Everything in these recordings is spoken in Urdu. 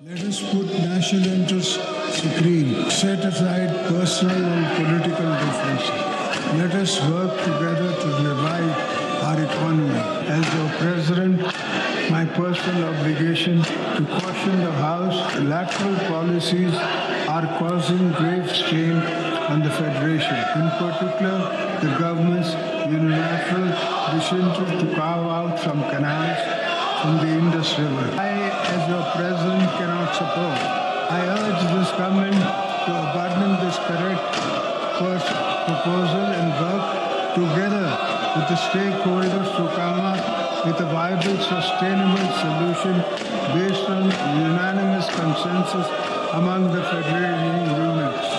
Let us put national interests supreme, set aside personal and political differences. Let us work together to revive our economy. As your President, my personal obligation to caution the House, lateral policies are causing grave strain on the Federation. In particular, the government's unilateral decision to carve out some canals from the Indus River. I, as your President, cannot support. I urge this government to abandon this correct first proposal and work together with the stakeholders to come up with a viable, sustainable solution based on unanimous consensus among the federating units.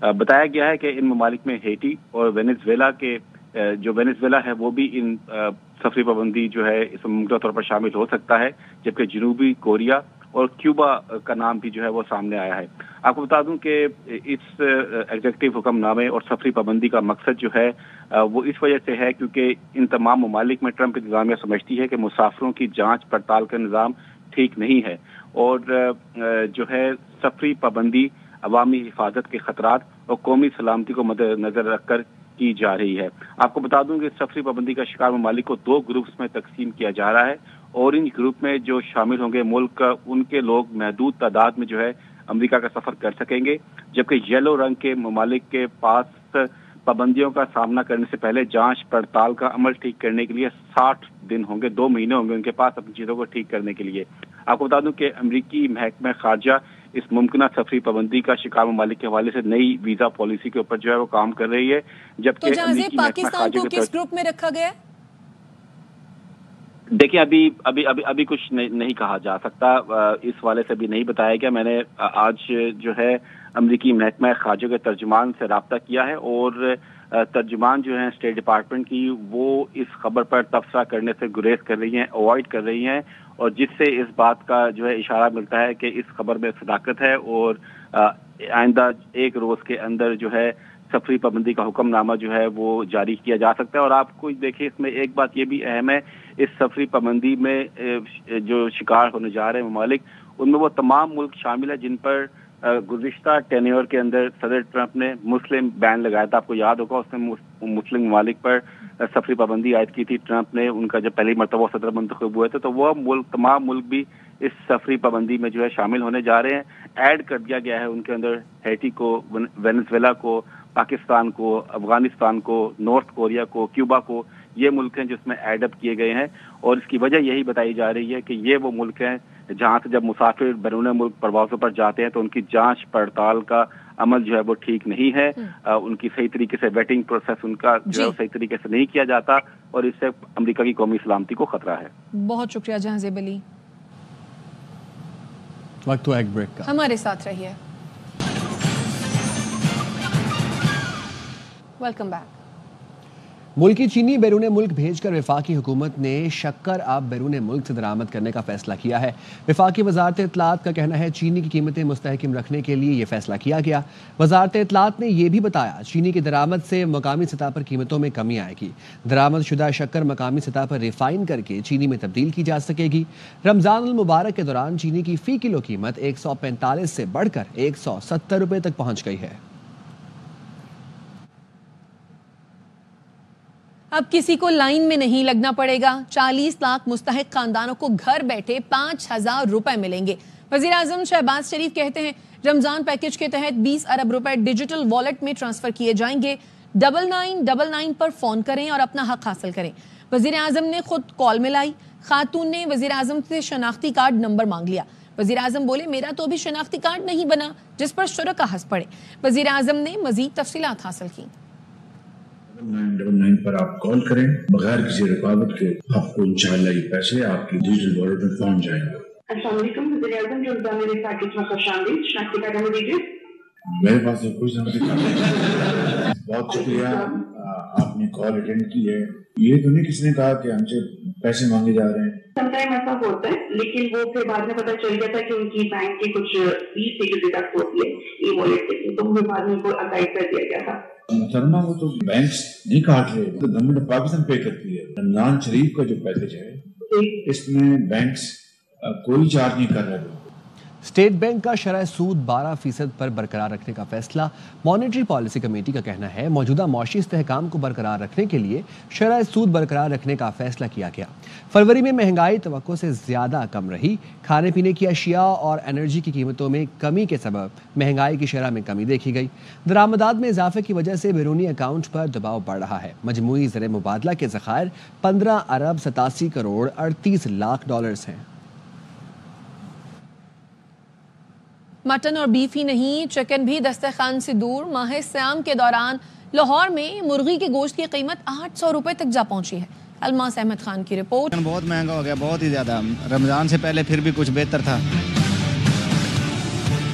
بتایا گیا ہے کہ ان ممالک میں ہیٹی اور وینیزویلا کے جو وینیزویلا ہے وہ بھی ان سفری پابندی جو ہے اس میں ممکنہ طور پر شامل ہو سکتا ہے، جبکہ جنوبی کوریا اور کیوبا کا نام بھی جو ہے وہ سامنے آیا ہے۔ آپ کو بتا دوں کہ اس ایگزیکٹو حکم نامے اور سفری پابندی کا مقصد جو ہے وہ اس وجہ سے ہے کیونکہ ان تمام ممالک میں ٹرمپ انتظامیہ سمجھتی ہے کہ مسافروں کی جانچ پڑتال کا نظام ٹھیک نہیں ہے، اور جو ہے سفری پابندی عوامی حفاظت کے خطرات اور قومی سلامتی کو مد نظر رکھ کر کی جا رہی ہے۔ آپ کو بتا دوں کہ سفری پابندی کا شکار ممالک کو 2 گروپس میں تقسیم کیا جا رہا ہے، اورنج گروپ میں جو شامل ہوں گے ملک کا ان کے لوگ محدود تعداد میں جو ہے امریکہ کا سفر کر سکیں گے، جبکہ یلو رنگ کے ممالک کے پاس پابندیوں کا سامنا کرنے سے پہلے جانچ پڑتال کا عمل ٹھیک کرنے کے لیے 60 دن ہوں گے، 2 مہینے ہوں گے ان کے پاس اپنی چیزوں کو ٹھیک کرنے کے لیے۔ آپ کو بتا دوں کہ امریکی محکمہ خارجہ اس ممکنہ سفری پابندی کا شکار ممالک کے حوالے سے نئی ویزا پالیسی کے اوپر جو ہے وہ کام کر رہی ہے، جبکہ تو پاکستان کو کس گروپ میں رکھا گیا ہے؟ دیکھیں ابھی کچھ نہیں کہا جا سکتا، اس حوالے سے بھی نہیں بتایا گیا۔ میں نے آج جو ہے امریکی محکمہ خارجہ کے ترجمان سے رابطہ کیا ہے، اور ترجمان جو ہیں اسٹیٹ ڈپارٹمنٹ کی وہ اس خبر پر تبصرہ کرنے سے گریز کر رہی ہیں، اوائڈ کر رہی ہیں، اور جس سے اس بات کا جو ہے اشارہ ملتا ہے کہ اس خبر میں صداقت ہے، اور آئندہ 1 روز کے اندر جو ہے سفری پابندی کا حکم نامہ جو ہے وہ جاری کیا جا سکتا ہے۔ اور آپ کو دیکھیں اس میں ایک بات یہ بھی اہم ہے، اس سفری پابندی میں جو شکار ہونے جا رہے ہیں ممالک، ان میں وہ تمام ملک شامل ہیں جن پر گزشتہ ٹینیور کے اندر صدر ٹرمپ نے مسلم بین لگایا تھا۔ آپ کو یاد ہوگا اس نے مسلم ممالک پر سفری پابندی عائد کی تھی ٹرمپ نے، ان کا جب پہلی مرتبہ صدر منتخب ہوئے تھے، تو وہ تمام ملک بھی اس سفری پابندی میں جو ہے شامل ہونے جا رہے ہیں۔ ایڈ کر دیا گیا ہے ان کے اندر ہیٹی کو، وینیزویلا کو، پاکستان کو، افغانستان کو، نارتھ کوریا کو، کیوبا کو، یہ ملک ہیں جس میں ایڈ اپ کیے گئے ہیں، اور اس کی وجہ یہی بتائی جا رہی ہے کہ یہ وہ ملک ہیں جہاں سے جب مسافر بیرون ملک پروازوں پر جاتے ہیں تو ان کی جانچ پڑتال کا عمل جو ہے وہ ٹھیک نہیں ہے، ان کی صحیح طریقے سے ویٹنگ پروسیس ان کا جو ہے صحیح طریقے سے نہیں کیا جاتا، اور اس سے امریکہ کی قومی سلامتی کو خطرہ ہے۔ بہت شکریہ جہاں زیب علی، وقت ہوا ایک بریک کا، ہمارے ساتھ رہیے۔ Welcome back. ملکی چینی بیرون ملک بھیج کر وفاقی حکومت نے شکر اب بیرون ملک سے درآمد کرنے کا فیصلہ کیا ہے۔ وفاقی وزارت اطلاعات کا کہنا ہے چینی کی قیمتیں مستحکم رکھنے کے لیے یہ فیصلہ کیا گیا۔ وزارت اطلاعات نے یہ بھی بتایا چینی کی درآمد سے مقامی سطح پر قیمتوں میں کمی آئے گی۔ درآمد شدہ شکر مقامی سطح پر ریفائن کر کے چینی میں تبدیل کی جا سکے گی۔ رمضان المبارک کے دوران چینی کی فی کلو قیمت 145 سے بڑھ کر 170 روپے تک پہنچ گئی ہے۔ اب کسی کو لائن میں نہیں لگنا پڑے گا، 40 لاکھ مستحق خاندانوں کو گھر بیٹھے 5000 روپے ملیں گے۔ وزیر اعظم شہباز شریف کہتے ہیں رمضان پیکج کے تحت 20 ارب روپے ڈیجیٹل والیٹ میں ٹرانسفر کیے جائیں گے۔ 9999 پر فون کریں اور اپنا حق حاصل کریں۔ وزیر اعظم نے خود کال ملائی، خاتون نے وزیر اعظم سے شناختی کارڈ نمبر مانگ لیا۔ وزیر اعظم بولے میرا تو ابھی شناختی کارڈ نہیں بنا جس پر شرکا ہنس پڑے۔ وزیر اعظم نے مزید تفصیلات حاصل کی۔ 9999 پر آپ کال کریں، بغیر کسی رکاوٹ کے آپ کو انشاءاللہ یہ پیسے آپ کی ڈیجیٹل والیٹ میں پہنچ جائیں گے۔ السلام علیکم، وزیر اعظم رمضان میرے پیکج میں خوش آمدید، شناختی کارڈ ہمیں دیجیے۔ میرے پاس کوئی شناختی کارڈ نہیں۔ بہت شکریہ، آپ نے کال اٹینڈ کی ہے۔ یہ تو نہیں کسی نے کہا کہ ہم سے پیسے مانگے جا رہے ہیں؟ سم ٹائم ایسا ہوتا ہے، لیکن وہ پھر بعد میں پتہ چل گیا تھا کہ ان کی بینک کی کچھ فیس کی ڈیڈکٹ ہوتی ہے ای والیٹ سے، تو مجھے بعد میں کو اگائڈ کر دیا گیا تھا۔ محترمہ وہ تو بینکس نہیں کاٹ رہے، تو گورنمنٹ آف پاکستان پے کرتی ہے۔ رمضان شریف کا جو پیکج ہے اس میں بینکس کوئی چارج نہیں کر رہے۔ اسٹیٹ بینک کا شرح سود 12% پر برقرار رکھنے کا فیصلہ۔ مانیٹری پالیسی کمیٹی کا کہنا ہے موجودہ معاشی استحکام کو برقرار رکھنے کے لیے شرح سود برقرار رکھنے کا فیصلہ کیا گیا۔ فروری میں مہنگائی توقع سے زیادہ کم رہی۔ کھانے پینے کی اشیاء اور انرجی کی قیمتوں میں کمی کے سبب مہنگائی کی شرح میں کمی دیکھی گئی۔ درآمدات میں اضافے کی وجہ سے بیرونی اکاؤنٹ پر دباؤ بڑھ رہا ہے۔ مجموعی زر مبادلہ کے ذخائر 15 ارب 87 کروڑ 38 لاکھ ڈالرز ہیں۔ مٹن اور بیف ہی نہیں، چکن بھی دسترخوان سے دور۔ ماہ سیام کے دوران لاہور میں مرغی کے گوشت کی قیمت 800 روپے تک جا پہنچی ہے۔ الماس احمد خان کی رپورٹ۔ بہت مہنگا ہو گیا، بہت ہی زیادہ۔ رمضان سے پہلے پھر بھی کچھ بہتر تھا۔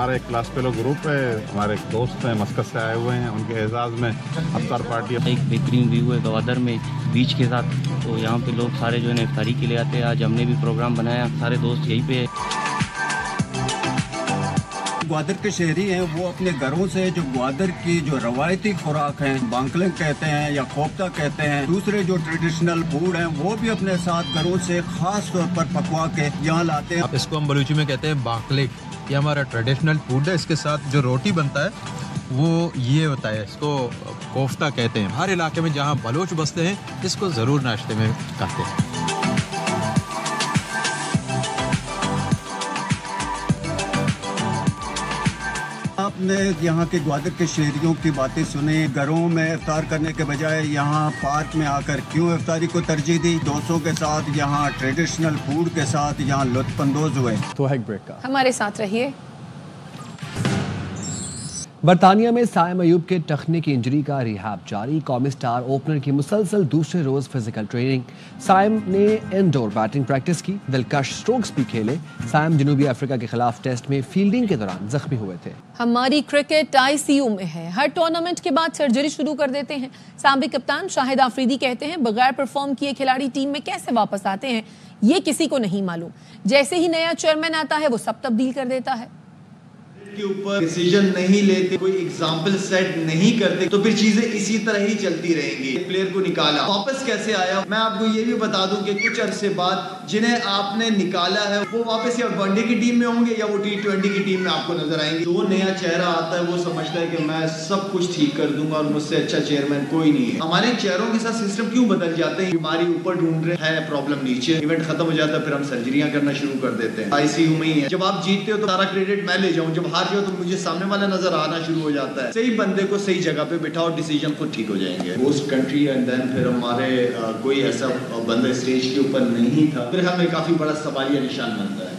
ہمارا ایک کلاس فیلو گروپ ہے، ہمارے ایک دوست ہیں مسقط سے آئے ہوئے ہیں، ان کے اعزاز میں افطار پارٹی. ایک بہترین ویو ہے گوادر میں بیچ کے ساتھ، تو یہاں پہ لوگ سارے جو ہے افطاری کے لیے آتے ہیں. آج ہم نے بھی پروگرام بنایا، سارے دوست یہیں پہ. گوادر کے شہری ہیں وہ اپنے گھروں سے جو گوادر کی جو روایتی خوراک ہیں، بانکلنگ کہتے ہیں یا کوفتہ کہتے ہیں، دوسرے جو ٹریڈیشنل فوڈ ہیں وہ بھی اپنے ساتھ گھروں سے خاص طور پر پکوا کے یہاں لاتے ہیں. اس کو ہم بلوچی میں کہتے ہیں بانکلنگ. یہ ہمارا ٹریڈیشنل فوڈ ہے. اس کے ساتھ جو روٹی بنتا ہے وہ یہ ہوتا ہے، اس کو کوفتہ کہتے ہیں. ہر علاقے میں جہاں بلوچ بستے ہیں اس کو ضرور ناشتے میں کھاتے ہیں. آپ نے یہاں کے گوادر کے شہریوں کی باتیں سنیں، گھروں میں افطار کرنے کے بجائے یہاں پارک میں آ کر کیوں افطاری کو ترجیح دی، دوستوں کے ساتھ یہاں ٹریڈیشنل فوڈ کے ساتھ یہاں لطف اندوز ہوئے. تو ایک بریک کا ہمارے ساتھ رہیے. برطانیہ میں سائم ایوب کے ٹخنے کی انجری کا ریہاب جاری. قومی سٹار اوپنر کی مسلسل دوسرے روز فزیکل ٹریننگ. سائم نے انڈور بیٹنگ پریکٹس کی، دلکش سٹروکس بھی کھیلے. سائم جنوبی افریقہ کے خلاف ٹیسٹ میں فیلڈنگ کے دوران زخمی ہوئے تھے. ہماری کرکٹ ICU میں ہے. ہر ٹورنامنٹ کے بعد سرجری شروع کر دیتے ہیں. سابق کپتان شاہد آفریدی کہتے ہیں بغیر پرفارم کیے کھلاڑی ٹیم میں کیسے واپس آتے ہیں یہ کسی کو نہیں معلوم. جیسے ہی نیا چیئرمین آتا ہے وہ سب تبدیل کر دیتا ہے. کے اوپر ڈیسیژن نہیں لیتے، کوئی ایگزامپل سیٹ نہیں کرتے تو پھر چیزیں اسی طرح ہی چلتی رہیں گی. پلیئر کو نکالا، واپس کیسے آیا؟ میں آپ کو یہ بھی بتا دوں کہ کچھ عرصے بعد جنہیں آپ نے نکالا ہے وہ واپس یا ون ڈے کی ٹیم میں ہوں گے یا وہ T20 کی ٹیم میں آپ کو نظر آئیں گے. جو نیا چہرہ آتا ہے وہ سمجھتا ہے کہ میں سب کچھ ٹھیک کر دوں گا اور مجھ سے اچھا چیئرمین کوئی نہیں ہے. ہمارے چہروں کے ساتھ سسٹم کیوں بدل جاتے ہیں؟ بیماری اوپر ڈھونڈ رہے ہیں، پرابلم نیچے. ایونٹ ختم ہو جاتا ہے پھر ہم سرجریاں کرنا شروع کر دیتے ہیں. ICU میں ہی ہے. جب آپ جیتتے ہو تو سارا کریڈٹ میں لے جاؤں، جب ہار جاؤ تو مجھے سامنے والا نظر آنا شروع ہو جاتا ہے. صحیح بندے کو صحیح جگہ پہ بٹھاؤ، ڈیسیژن خود ٹھیک ہو جائیں گے. ہوسٹ کنٹری اینڈ دین پھر ہمارے کوئی ایسا بندہ اسٹیج کے اوپر نہیں تھا، پھر ہمیں کافی بڑا سوالیہ نشان بنتا ہے.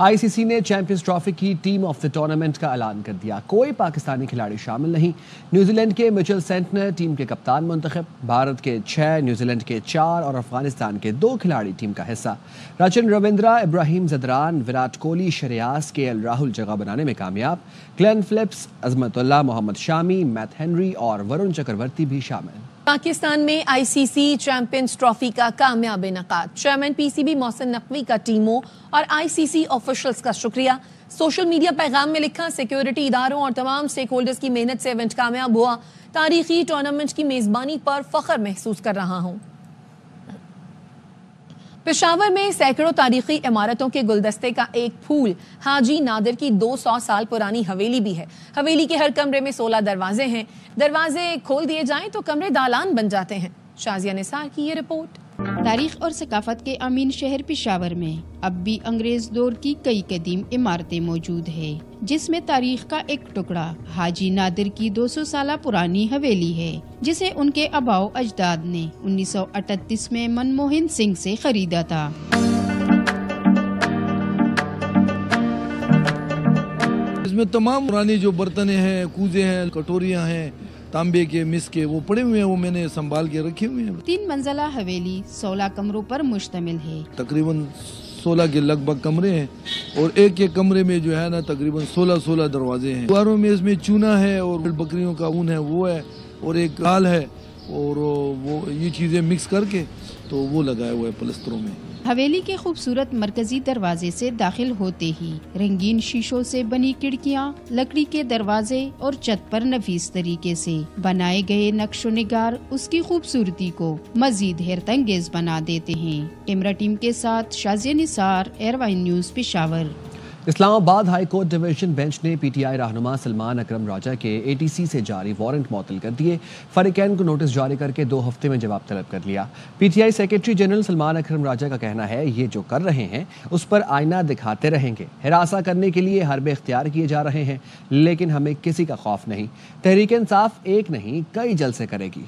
ICC نے چیمپئنز ٹرافی کی ٹیم آف دا ٹورنامنٹ کا اعلان کر دیا. کوئی پاکستانی کھلاڑی شامل نہیں. نیوزی لینڈ کے مچل سینٹنر ٹیم کے کپتان منتخب. بھارت کے 6، نیوزی لینڈ کے 4 اور افغانستان کے 2 کھلاڑی ٹیم کا حصہ. رچن رویندرا، ابراہیم زدران، وراٹ کوہلی، شریاس، KL راہل جگہ بنانے میں کامیاب. گلین فلپس، عظمت اللہ، محمد شامی، میت ہنری اور ورن چکرورتی بھی شامل. پاکستان میں ICC چیمپئنز ٹرافی کا کامیاب انعقاد. چیئرمین PCB محسن نقوی کا ٹیموں اور ICC آفیشلز کا شکریہ. سوشل میڈیا پیغام میں لکھا سیکیورٹی اداروں اور تمام سٹیک ہولڈرز کی محنت سے ایونٹ کامیاب ہوا. تاریخی ٹورنامنٹ کی میزبانی پر فخر محسوس کر رہا ہوں. پشاور میں سینکڑوں تاریخی عمارتوں کے گلدستے کا ایک پھول حاجی نادر کی 200 سال پرانی حویلی بھی ہے. حویلی کے ہر کمرے میں 16 دروازے ہیں. دروازے کھول دیے جائیں تو کمرے دالان بن جاتے ہیں. شازیہ نثار کی یہ رپورٹ. تاریخ اور ثقافت کے امین شہر پشاور میں اب بھی انگریز دور کی کئی قدیم عمارتیں موجود ہیں، جس میں تاریخ کا ایک ٹکڑا حاجی نادر کی 200 سالہ پرانی حویلی ہے، جسے ان کے آباؤ اجداد نے 1938 میں منموہن سنگھ سے خریدا تھا. اس میں تمام پرانی جو برتنیں ہیں، کوزے ہیں، کٹوریاں ہیں، تانبے کے، مس کے، وہ پڑے ہوئے ہیں، وہ میں نے سنبھال کے رکھے ہوئے ہیں. 3 منزلہ حویلی 16 کمروں پر مشتمل ہے. تقریباً 16 کے لگ بھگ کمرے ہیں اور ایک ایک کمرے میں جو ہے نا تقریباً 16 دروازے ہیں. دیواروں میں اس میں چونا ہے اور بکریوں کا اون ہے وہ ہے اور ایک کال ہے اور وہ یہ چیزیں مکس کر کے تو وہ لگایا ہوا ہے پلستروں میں. حویلی کے خوبصورت مرکزی دروازے سے داخل ہوتے ہی رنگین شیشوں سے بنی کھڑکیاں، لکڑی کے دروازے اور چھت پر نفیس طریقے سے بنائے گئے نقش و نگار اس کی خوبصورتی کو مزید حیرت انگیز بنا دیتے ہیں. کیمرہ ٹیم کے ساتھ شازیہ نثار، ایئروائن نیوز، پشاور. اسلام آباد ہائی کورٹ ڈویژن بینچ نے PTI رہنما سلمان اکرم راجہ کے ATC سے جاری وارنٹ معطل کر دیے. فریقین کو نوٹس جاری کر کے 2 ہفتے میں جواب طلب کر لیا. PTI سیکرٹری جنرل سلمان اکرم راجہ کا کہنا ہے یہ جو کر رہے ہیں اس پر آئینہ دکھاتے رہیں گے. ہراساں کرنے کے لیے حربے اختیار کیے جا رہے ہیں لیکن ہمیں کسی کا خوف نہیں. تحریک انصاف ایک نہیں کئی جلسے کرے گی.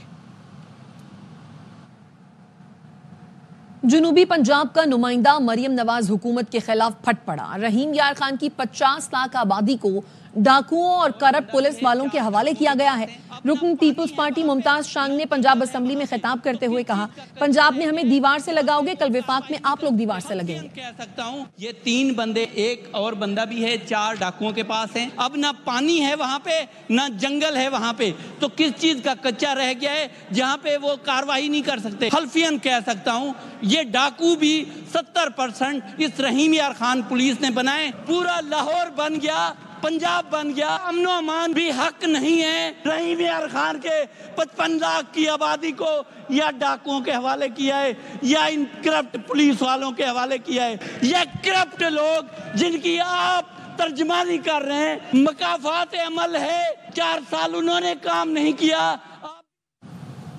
جنوبی پنجاب کا نمائندہ مریم نواز حکومت کے خلاف پھٹ پڑا. رحیم یار خان کی 50 لاکھ آبادی کو ڈاکوؤں اور کرپٹ پولیس والوں کے حوالے کیا گیا ہے۔ رکن پیپلز پارٹی ممتاز شانگ نے پنجاب اسمبلی میں خطاب کرتے ہوئے کہا، پنجاب میں ہمیں دیوار سے لگاؤ گے، کل وفاق میں آپ لوگ دیوار سے لگیں گے۔ کہہ سکتا ہوں یہ 3 بندے، ایک اور بندہ بھی ہے، 4 ڈاکوؤں کے پاس ہیں۔ اب نہ پانی ہے وہاں پہ، نہ جنگل ہے وہاں پہ، تو کس چیز کا کچا رہ گیا ہے جہاں پہ وہ کاروائی نہیں کر سکتے؟ خلفیاً کہہ سکتا ہوں یہ ڈاکو بھی 70% اس رحیم یار خان پولیس نے بنائے۔ پورا لاہور بن گیا، پنجاب بن گیا، امن و امان بھی حق نہیں ہے۔ رحیم یار خان کے 55 لاکھ کی آبادی کو یا ڈاکوؤں کے حوالے کیا ہے یا ان کرپٹ پولیس والوں کے حوالے کیا ہے۔ یہ کرپٹ لوگ جن کی آپ ترجمانی کر رہے ہیں، مکافات عمل ہے، 4 سال انہوں نے کام نہیں کیا۔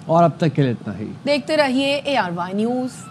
اور اب تک کے لیے اتنا ہی۔ دیکھتے رہیے ARY نیوز۔